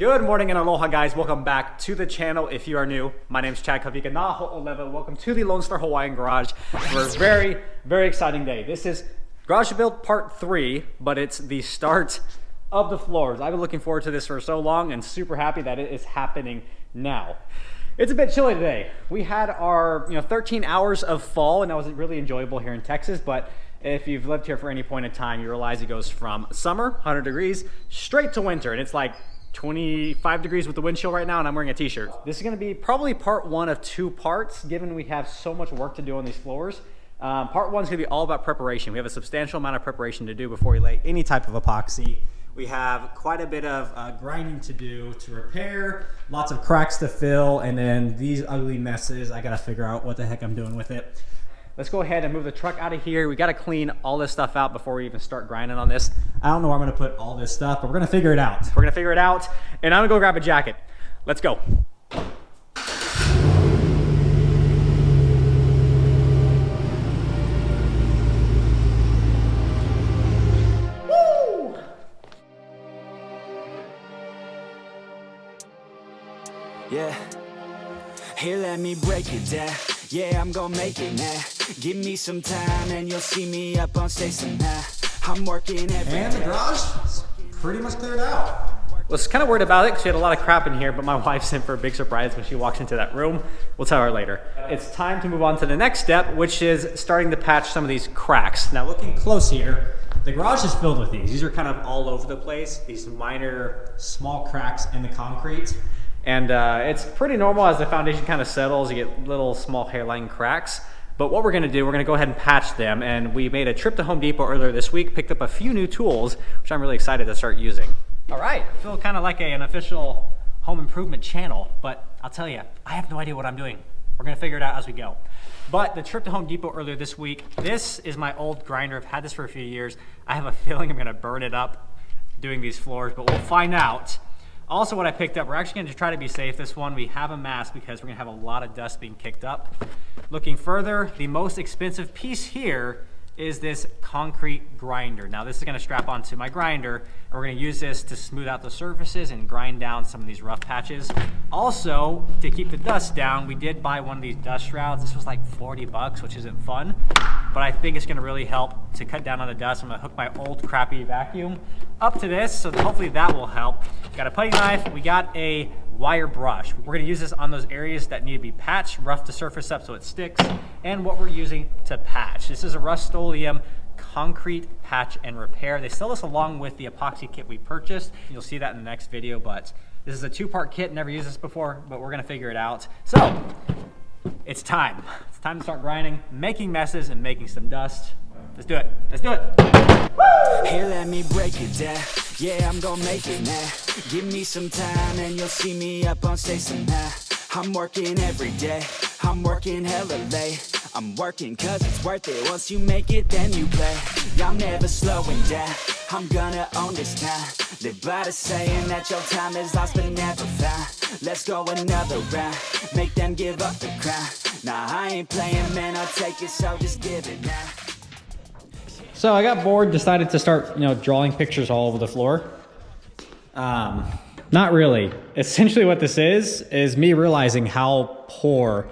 Good morning and aloha guys, welcome back to the channel. If you are new, my name is Chad Kavika na ho'oleva. Welcome to the Lonestar Hawaiian garage for a very exciting day. This is garage build part 3, but it's the start of the floors. I've been looking forward to this for so long and super happy that it is happening now. It's a bit chilly today. We had our 13 hours of fall and that was really enjoyable here in Texas, but if you've lived here for any point in time, you realize it goes from summer, 100 degrees, straight to winter, and it's like 25 degrees with the wind chill right now, and I'm wearing a t-shirt. This is gonna be probably part 1 of 2 parts, given we have so much work to do on these floors. Part 1 is gonna be all about preparation. We have a substantial amount of preparation to do before we lay any type of epoxy. We have quite a bit of grinding to do to repair, lots of cracks to fill, and then these ugly messes, I gotta figure out what the heck I'm doing with it. Let's go ahead and move the truck out of here. We gotta clean all this stuff out before we even start grinding on this. I don't know where I'm gonna put all this stuff, but we're gonna figure it out. We're gonna figure it out, and I'm gonna go grab a jacket. Let's go. Woo! Yeah, here let me break it down. Yeah, I'm gonna make it now. Give me some time and you'll see me up on stage somehow. I'm working every day. And the garage is pretty much cleared out. Was kind of worried about it because we had a lot of crap in here, but my wife's in for a big surprise when she walks into that room. We'll tell her later. It's time to move on to the next step, which is starting to patch some of these cracks. Now looking close here, the garage is filled with these. These are kind of all over the place. These minor, small cracks in the concrete. And it's pretty normal as the foundation kind of settles, you get little small hairline cracks. But what we're gonna do, we're gonna go ahead and patch them. And we made a trip to Home Depot earlier this week, picked up a few new tools, which I'm really excited to start using. All right, I feel kind of like an official home improvement channel, but I'll tell you, I have no idea what I'm doing. We're gonna figure it out as we go. But the trip to Home Depot earlier this week, this is my old grinder. I've had this for a few years. I have a feeling I'm gonna burn it up doing these floors, but we'll find out. Also, what I picked up, we're actually gonna try to be safe this one. We have a mask because we're gonna have a lot of dust being kicked up. Looking further, the most expensive piece here is this concrete grinder. Now this is gonna strap onto my grinder, and we're gonna use this to smooth out the surfaces and grind down some of these rough patches. Also, to keep the dust down, we did buy one of these dust shrouds. This was like 40 bucks, which isn't fun, but I think it's gonna really help to cut down on the dust. I'm gonna hook my old crappy vacuum up to this, so hopefully that will help. Got a putty knife, we got a wire brush. We're gonna use this on those areas that need to be patched, rough the surface up so it sticks, and what we're using to patch. This is a Rust-Oleum concrete patch and repair. They sell this along with the epoxy kit we purchased. You'll see that in the next video, but this is a 2-part kit, never used this before, but we're gonna figure it out. So, it's time. It's time to start grinding, making messes, and making some dust. Let's do it, let's do it. Woo! Here let me break it down. Yeah, I'm gonna make it now. Give me some time and you'll see me up on stage somehow. I'm working every day, I'm working hella late. I'm working cause it's worth it. Once you make it, then you play. I'm never slowing down, I'm gonna own this town. Live by the saying that your time is lost but never found. Let's go another round, make them give up the crown. Nah, I ain't playing, man, I'll take it, so just give it now. So I got bored, decided to start, drawing pictures all over the floor. Not really. Essentially what this is me realizing how poor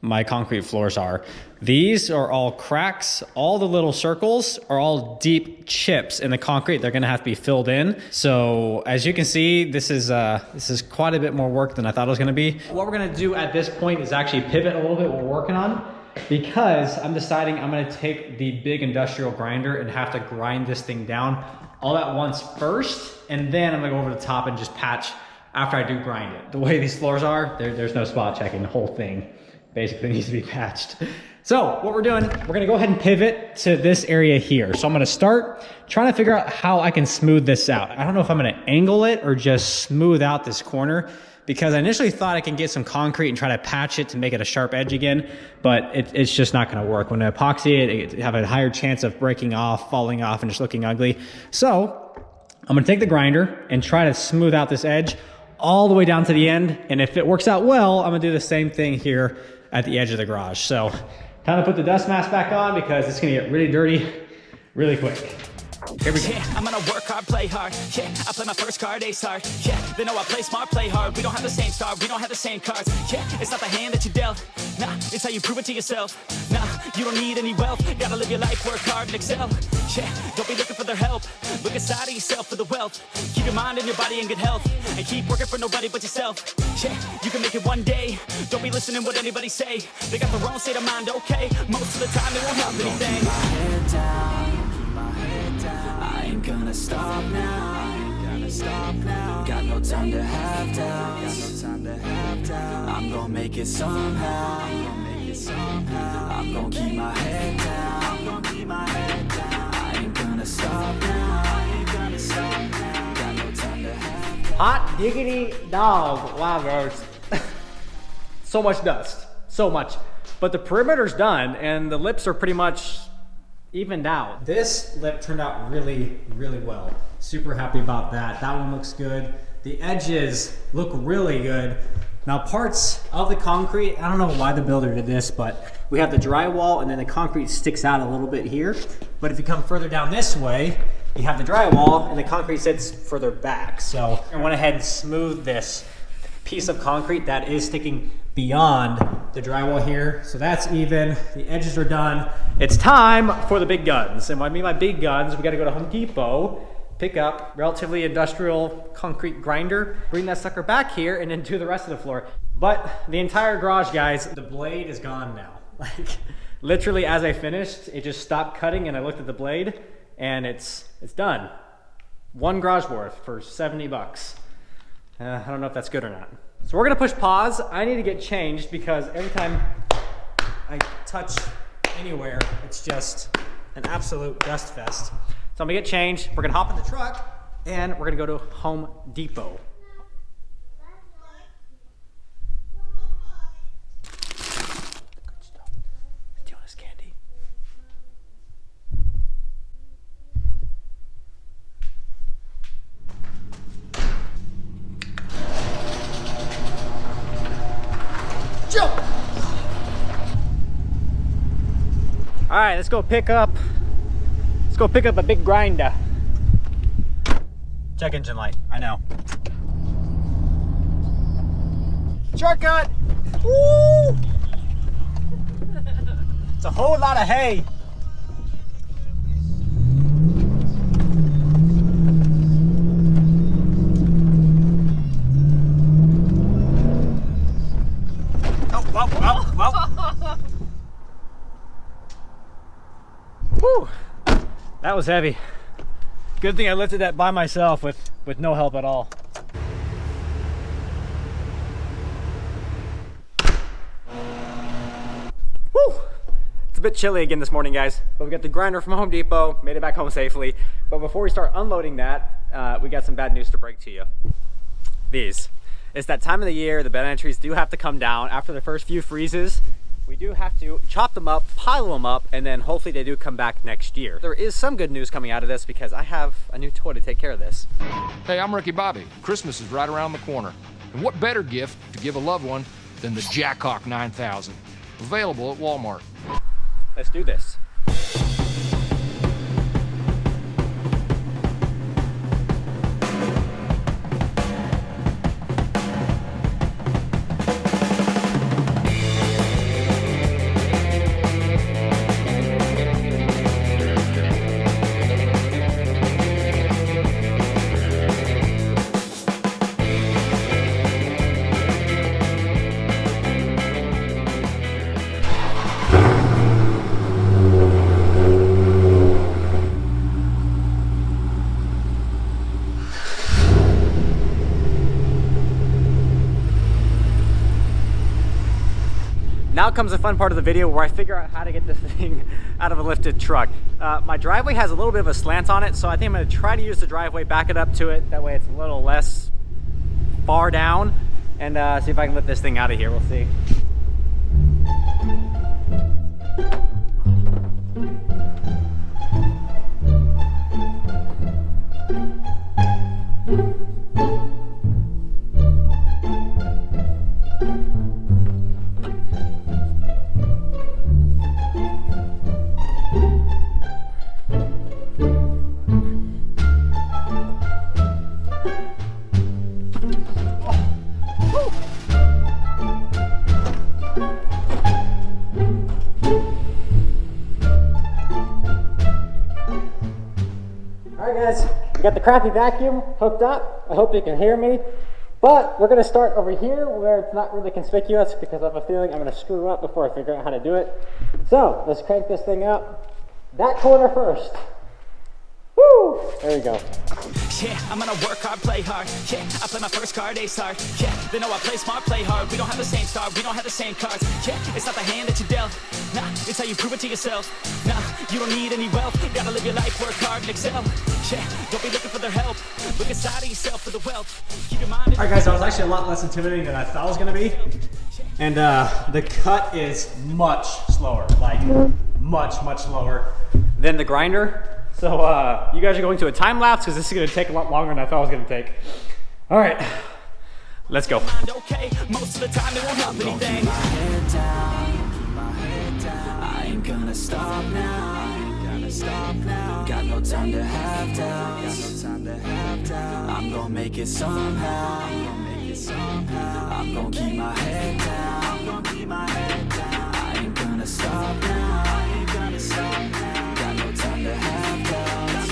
my concrete floors are. These are all cracks. All the little circles are all deep chips in the concrete. They're gonna have to be filled in. So as you can see, this is quite a bit more work than I thought it was gonna be. What we're gonna do at this point is actually pivot a little bit what we're working on, because I'm deciding I'm gonna take the big industrial grinder and have to grind this thing down all at once first, and then I'm gonna go over the top and just patch after I do grind it. The way these floors are, there's no spot checking. The whole thing basically needs to be patched. So what we're doing, we're gonna go ahead and pivot to this area here. So I'm gonna start trying to figure out how I can smooth this out. I don't know if I'm gonna angle it or just smooth out this corner, because I initially thought I can get some concrete and try to patch it to make it a sharp edge again, but it's just not gonna work. When I epoxy it have a higher chance of breaking off, falling off, and just looking ugly. So I'm gonna take the grinder and try to smooth out this edge all the way down to the end, and if it works out well, I'm gonna do the same thing here at the edge of the garage. So time to put the dust mask back on because it's gonna get really dirty really quick. Here we go. Yeah, I'm gonna work hard, play hard. Yeah, I play my first card, ace hard. Yeah, they know I play smart, play hard. We don't have the same star, we don't have the same cards. Yeah, it's not the hand that you dealt. Nah, it's how you prove it to yourself. Nah, you don't need any wealth. Gotta live your life, work hard and excel. Yeah, don't be looking for their help. Look inside of yourself for the wealth. Keep your mind and your body in good health. And keep working for nobody but yourself. Yeah, you can make it one day. Don't be listening what anybody say. They got the wrong state of mind, okay. Most of the time it won't help anything. Keep my head down, keep my head down. I ain't gonna stop now, I ain't gonna stop now. Got no time to have doubts, got no time to have doubts. I'm gonna make it somehow, I'm gonna make it somehow. I'm gonna keep my head down, I'm gonna keep my head down. I ain't gonna stop now, I ain't gonna stop now. Got no time to have doubts. Hot diggity dog. Wow, gross. So much dust, so much. But the perimeter's done and the lips are pretty much evened out. This lip turned out really, really well. Super happy about that. That one looks good. The edges look really good. Now parts of the concrete, I don't know why the builder did this, but we have the drywall and then the concrete sticks out a little bit here. But if you come further down this way, you have the drywall and the concrete sits further back. So I went ahead and smoothed this piece of concrete that is sticking beyond the drywall here. So that's even, the edges are done. It's time for the big guns. And when I mean by big guns, we gotta go to Home Depot, pick up relatively industrial concrete grinder, bring that sucker back here and then do the rest of the floor. But the entire garage, guys, the blade is gone now. Like literally as I finished, it just stopped cutting and I looked at the blade and it's done. One garage worth for 70 bucks. I don't know if that's good or not. So we're gonna push pause. I need to get changed because every time I touch anywhere, it's just an absolute dust fest. So I'm gonna get changed. We're gonna hop in the truck and we're gonna go to Home Depot. Good stuff. Do you want this candy? Jump! All right, let's go pick up a big grinder. Check engine light, I know. Shortcut! Woo! It's a whole lot of hay. Oh. Whew. That was heavy. Good thing I lifted that by myself with no help at all. Whew. It's a bit chilly again this morning, guys, but we got the grinder from Home Depot, made it back home safely. But before we start unloading that, we got some bad news to break to you. It's that time of the year, the bed entries do have to come down after the first few freezes. We do have to chop them up, pile them up, and then hopefully they do come back next year. There is some good news coming out of this because I have a new toy to take care of this. Hey, I'm Ricky Bobby. Christmas is right around the corner. And what better gift to give a loved one than the Jackhawk 9000? Available at Walmart. Let's do this. Now comes the fun part of the video where I figure out how to get this thing out of a lifted truck. My driveway has a little bit of a slant on it, so I think I'm gonna try to use the driveway, back it up to it. That way it's a little less far down, and see if I can lift this thing out of here. We'll see. got the crappy vacuum hooked up. I hope you can hear me. But we're gonna start over here where it's not really conspicuous because I have a feeling I'm gonna screw up before I figure out how to do it. So let's crank this thing up. That corner first. Woo! There we go. Yeah, I'm gonna work hard, play hard. Yeah, I play my first card, ace hard. Yeah, they know I play smart, play hard. We don't have the same star, we don't have the same cards. Yeah, it's not the hand that you dealt. Nah, it's how you prove it to yourself. Nah, you don't need any wealth. You gotta live your life, work hard and excel. Yeah, don't be looking for their help. Look inside of yourself for the wealth. Keep your mind. All right, guys, that was actually a lot less intimidating than I thought it was gonna be. And the cut is much slower, like much slower than the grinder. So you guys are going to a time lapse because this is going to take a lot longer than I thought it was going to take. All right, let's go. Okay, most of the time it won't help anything. Keep my head down. I ain't gonna stop now. Got no time to have doubts. I'm gonna make it somehow. I'm gonna keep my head down. I ain't gonna stop now. Got no time to have doubts.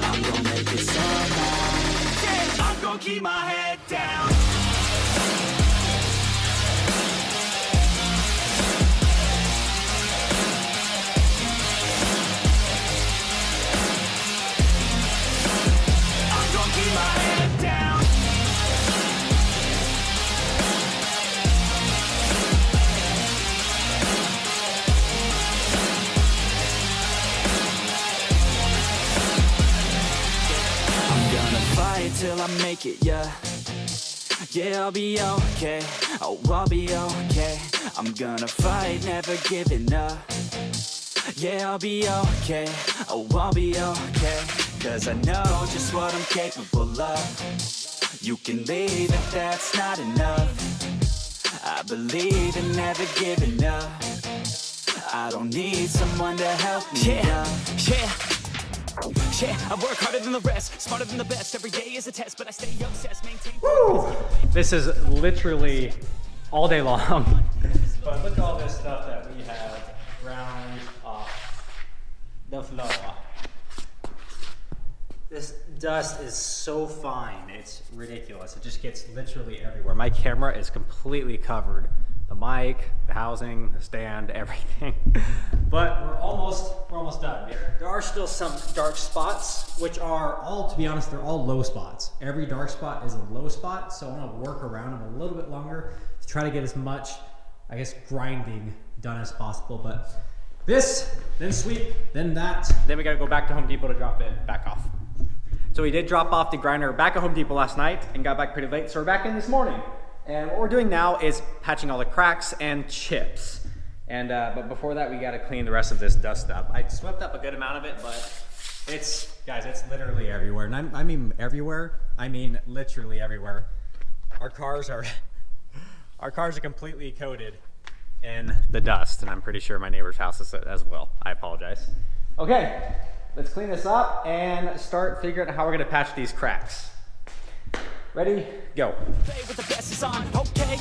I'm gonna make it somehow. Yeah, I'm gonna keep my head down. I'm gonna keep my head down. Fight till I make it, yeah. Yeah, I'll be okay. Oh, I'll be okay. I'm gonna fight, never giving up. Yeah, I'll be okay. Oh, I'll be okay. Cause I know just what I'm capable of. You can leave if that's not enough. I believe in never giving up. I don't need someone to help me up. Yeah, I work harder than the rest, smarter than the best. Every day is a test, but I stay obsessed, maintain. Woo! This is literally all day long. But look at all this stuff that we have round off the floor. This dust is so fine, it's ridiculous. It just gets literally everywhere. My camera is completely covered. The mic, the housing, the stand, everything. But we're almost done. There are still some dark spots, which are all, to be honest, they're all low spots. Every dark spot is a low spot, so I'm gonna work around them a little bit longer to try to get as much, I guess, grinding done as possible. But this, then sweep, then that. Then we gotta go back to Home Depot to drop it back off. So we did drop off the grinder back at Home Depot last night and got back pretty late, so we're back in this morning. And what we're doing now is patching all the cracks and chips. And but before that, we gotta clean the rest of this dust up. I swept up a good amount of it, but it's, guys, it's literally everywhere. And I mean everywhere, I mean literally everywhere. Our cars are completely coated in the dust, and I'm pretty sure my neighbor's house is as well. I apologize. Okay, let's clean this up and start figuring out how we're gonna patch these cracks. Ready? Go. Play with the best is on, okay.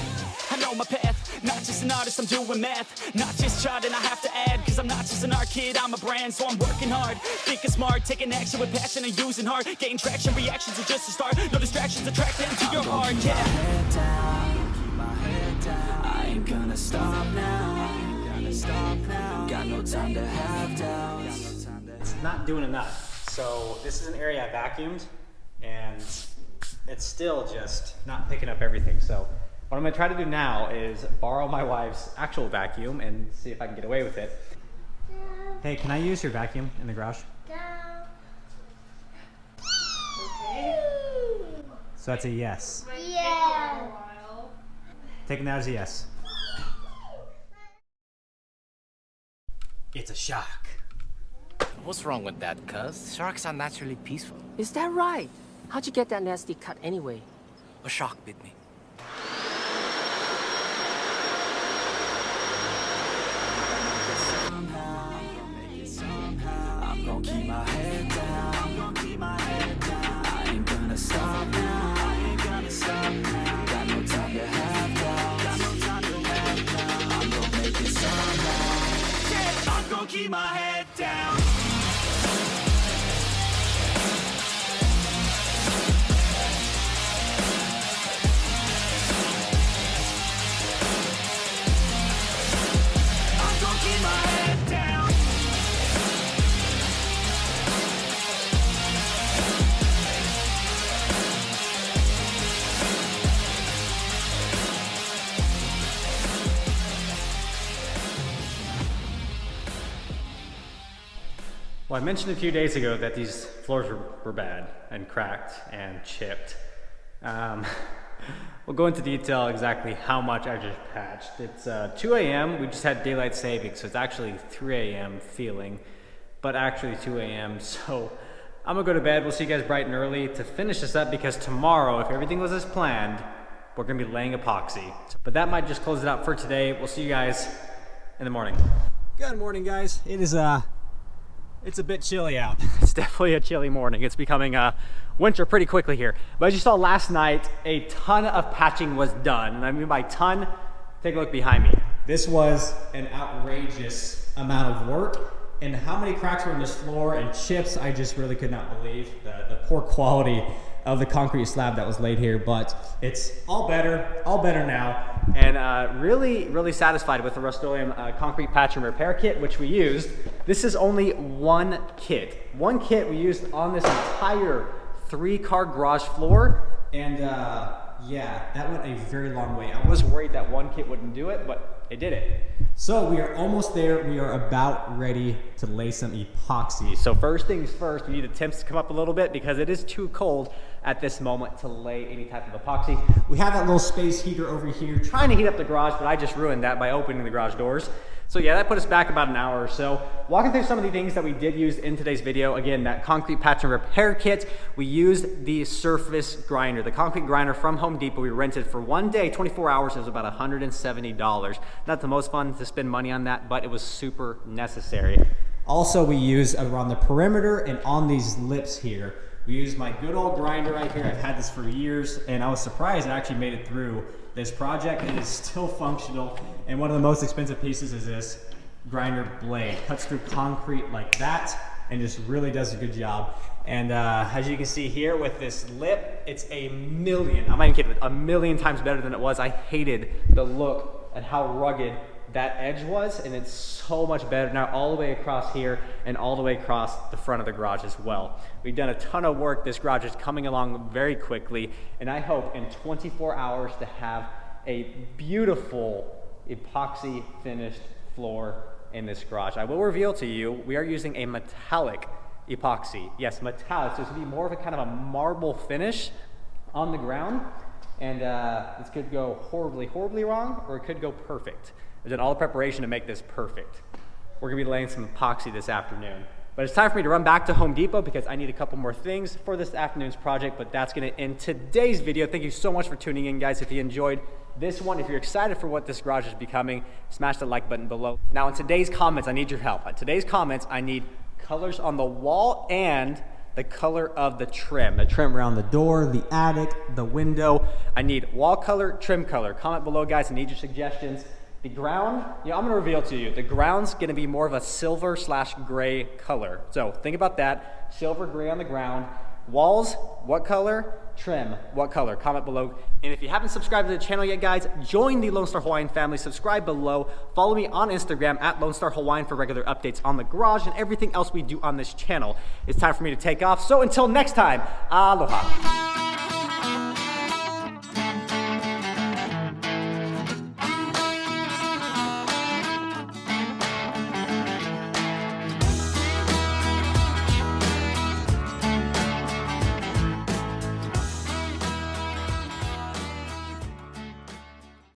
I know my path, not just an artist, I'm doing math. Not just charting, I have to add, cause I'm not just an art kid, I'm a brand, so I'm working hard. Thinking smart, taking action with passion and using heart. Getting traction, reactions are just a start. No distractions, attract them to your heart, yeah. Keep my head down. I ain't gonna stop now. Got no time to have doubts. It's not doing enough. So this is an area I vacuumed, and it's still just not picking up everything. So what I'm gonna try to do now is borrow my wife's actual vacuum and see if I can get away with it. Hey, can I use your vacuum in the garage? Okay. So that's a yes. Yeah. Taking that as a yes. It's a shark. What's wrong with that, cuz? Sharks are naturally peaceful. Is that right? How'd you get that nasty cut anyway? A shark bit me. I'm gonna keep my head down. I ain't gonna stop now. Got no time to have doubts. I'm gonna make it somehow. I'm gonna keep my head down. Well, I mentioned a few days ago that these floors were bad and cracked and chipped. We'll go into detail exactly how much I just patched. It's 2 a.m. We just had daylight savings, so it's actually 3 a.m. feeling, but actually 2 a.m. So I'm gonna go to bed. We'll see you guys bright and early to finish this up, because tomorrow, if everything was as planned, we're gonna be laying epoxy. But that might just close it out for today. We'll see you guys in the morning. Good morning, guys. It's a bit chilly out. It's definitely a chilly morning. It's becoming winter pretty quickly here. But as you saw last night, a ton of patching was done. And I mean by ton, take a look behind me. This was an outrageous amount of work. And how many cracks were in this floor and chips, I just really could not believe the poor quality of the concrete slab that was laid here. But it's all better now. And really satisfied with the Rust-Oleum concrete patch and repair kit, which we used. This is only one kit. One kit we used on this entire 3-car garage floor. And yeah, that went a very long way. I was worried that one kit wouldn't do it, but it did it. So we are almost there. We are about ready to lay some epoxy. So first things first, we need the temps to come up a little bit because it is too cold at this moment to lay any type of epoxy. We have that little space heater over here trying to heat up the garage, but I just ruined that by opening the garage doors. So yeah, that put us back about an hour or so. Walking through some of the things that we did use in today's video. Again, that concrete patch and repair kit. We used the surface grinder, the concrete grinder from Home Depot. We rented for one day, 24 hours. It was about $170. Not the most fun to spend money on that, but it was super necessary. Also, we used around the perimeter and on these lips here. We used my good old grinder right here. I've had this for years, and I was surprised it actually made it through this project. It is still functional, and one of the most expensive pieces is this grinder blade. Cuts through concrete like that, and just really does a good job. And as you can see here with this lip, it's I'm not even kidding, a million times better than it was. I hated the look and how rugged that edge was, and it's so much better now, all the way across here and all the way across the front of the garage as well. We've done a ton of work. This garage is coming along very quickly, and I hope in 24 hours to have a beautiful epoxy finished floor in this garage. I will reveal to you, we are using a metallic epoxy. Yes, metallic, so it's gonna be more of a kind of a marble finish on the ground, and this could go horribly wrong, or it could go perfect. We've done all the preparation to make this perfect. We're gonna be laying some epoxy this afternoon. But it's time for me to run back to Home Depot because I need a couple more things for this afternoon's project, but that's gonna end today's video. Thank you so much for tuning in, guys. If you enjoyed this one, if you're excited for what this garage is becoming, smash the like button below. Now in today's comments, I need your help. In today's comments, I need colors on the wall and the color of the trim around the door, the attic, the window. I need wall color, trim color. Comment below, guys. I need your suggestions. The ground, I'm gonna reveal to you, the ground's gonna be more of a silver/gray color. So think about that, silver, gray on the ground. Walls, what color? Trim, what color? Comment below. And if you haven't subscribed to the channel yet, guys, join the Lonestar Hawaiian family. Subscribe below. Follow me on Instagram at Lonestar Hawaiian for regular updates on the garage and everything else we do on this channel. It's time for me to take off. So until next time, aloha.